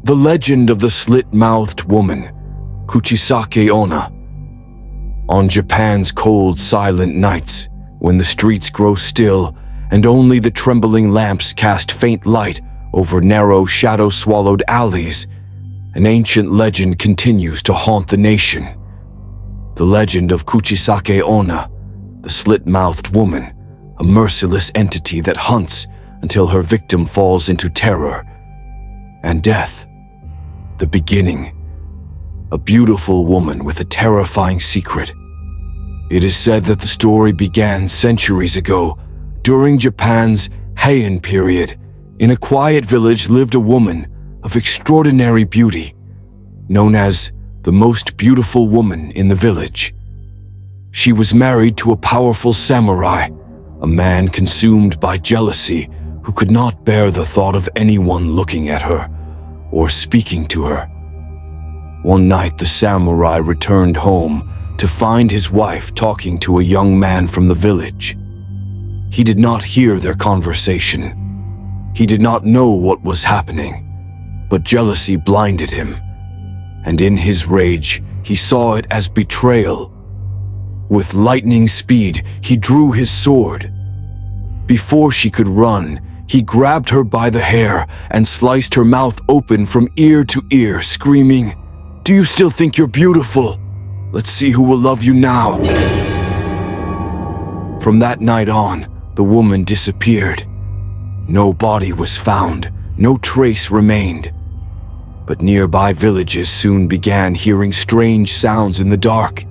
The legend of the Slit-Mouthed Woman, Kuchisake Onna. On Japan's cold, silent nights, when the streets grow still and only the trembling lamps cast faint light over narrow, shadow-swallowed alleys, an ancient legend continues to haunt the nation. The legend of Kuchisake Onna, the slit-mouthed woman, a merciless entity that hunts until her victim falls into terror and death. The beginning. A beautiful woman with a terrifying secret. It is said that the story began centuries ago, during Japan's Heian period. In a quiet village lived a woman of extraordinary beauty, known as the most beautiful woman in the village. She was married to a powerful samurai, a man consumed by jealousy who could not bear the thought of anyone looking at her or speaking to her. One night, the samurai returned home to find his wife talking to a young man from the village. He did not hear their conversation. He did not know what was happening, but jealousy blinded him, and in his rage, he saw it as betrayal. With lightning speed, he drew his sword. Before she could run, he grabbed her by the hair and sliced her mouth open from ear to ear, screaming, "Do you still think you're beautiful? Let's see who will love you now." From that night on, the woman disappeared. No body was found, no trace remained. But nearby villages soon began hearing strange sounds in the dark.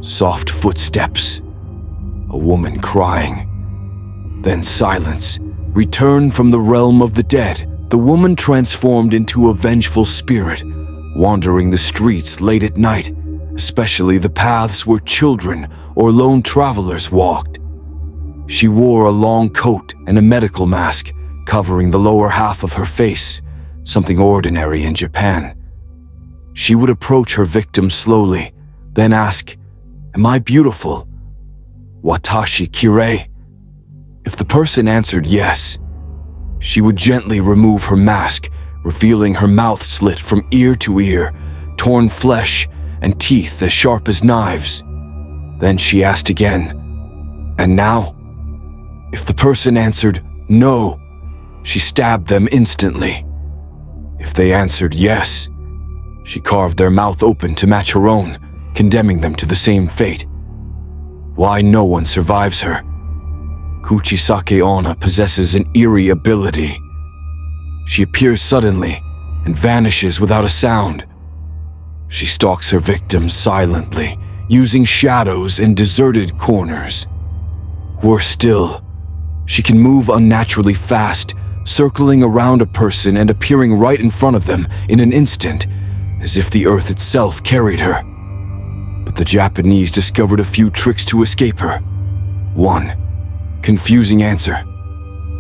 Soft footsteps, a woman crying, then silence. Returned from the realm of the dead, the woman transformed into a vengeful spirit, wandering the streets late at night, especially the paths where children or lone travelers walked. She wore a long coat and a medical mask, covering the lower half of her face, something ordinary in Japan. She would approach her victim slowly, then ask, "Am I beautiful? Watashi kirei?" If the person answered yes, she would gently remove her mask, revealing her mouth slit from ear to ear, torn flesh, and teeth as sharp as knives. Then she asked again, "And now?" If the person answered no, she stabbed them instantly. If they answered yes, she carved their mouth open to match her own, condemning them to the same fate. Why no one survives her? Kuchisake Onna possesses an eerie ability. She appears suddenly and vanishes without a sound. She stalks her victims silently, using shadows in deserted corners. Worse still, she can move unnaturally fast, circling around a person and appearing right in front of them in an instant, as if the earth itself carried her. But the Japanese discovered a few tricks to escape her. 1. Confusing answer.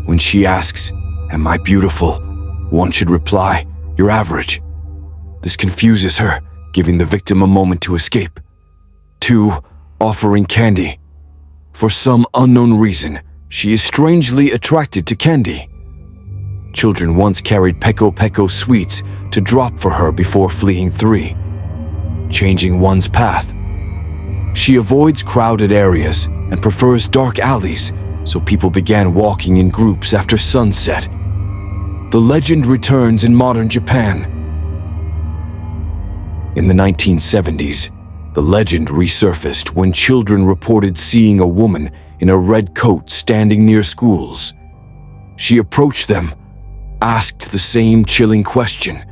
When she asks, "Am I beautiful?" one should reply, "You're average." This confuses her, giving the victim a moment to escape. 2. Offering candy. For some unknown reason, she is strangely attracted to candy. Children once carried peko sweets to drop for her before fleeing. 3. Changing one's path. She avoids crowded areas and prefers dark alleys, so people began walking in groups after sunset. The legend returns in modern Japan. In the 1970s, the legend resurfaced when children reported seeing a woman in a red coat standing near schools. She approached them, asked the same chilling question.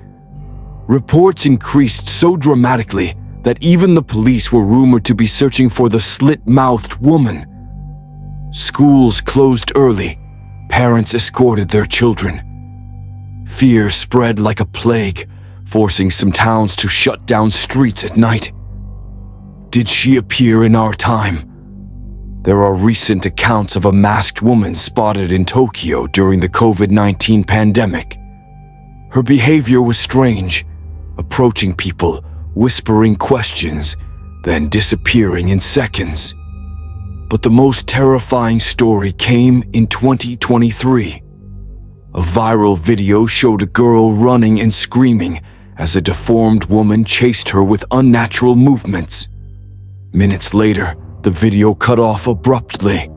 Reports increased so dramatically that even the police were rumored to be searching for the slit-mouthed woman. Schools closed early. Parents escorted their children. Fear spread like a plague, forcing some towns to shut down streets at night. Did she appear in our time? There are recent accounts of a masked woman spotted in Tokyo during the COVID-19 pandemic. Her behavior was strange, approaching people, whispering questions, then disappearing in seconds. But the most terrifying story came in 2023. A viral video showed a girl running and screaming as a deformed woman chased her with unnatural movements. Minutes later, the video cut off abruptly.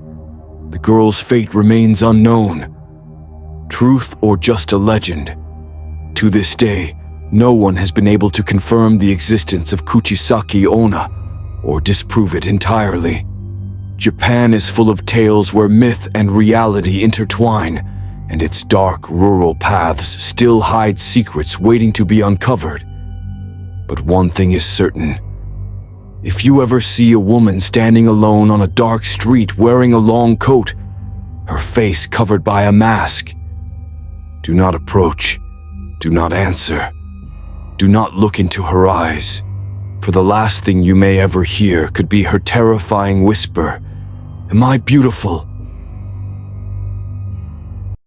The girl's fate remains unknown. Truth or just a legend? To this day, no one has been able to confirm the existence of Kuchisake Onna or disprove it entirely. Japan is full of tales where myth and reality intertwine, and its dark rural paths still hide secrets waiting to be uncovered. But one thing is certain. If you ever see a woman standing alone on a dark street wearing a long coat, her face covered by a mask, do not approach, do not answer, do not look into her eyes, for the last thing you may ever hear could be her terrifying whisper, "Am I beautiful?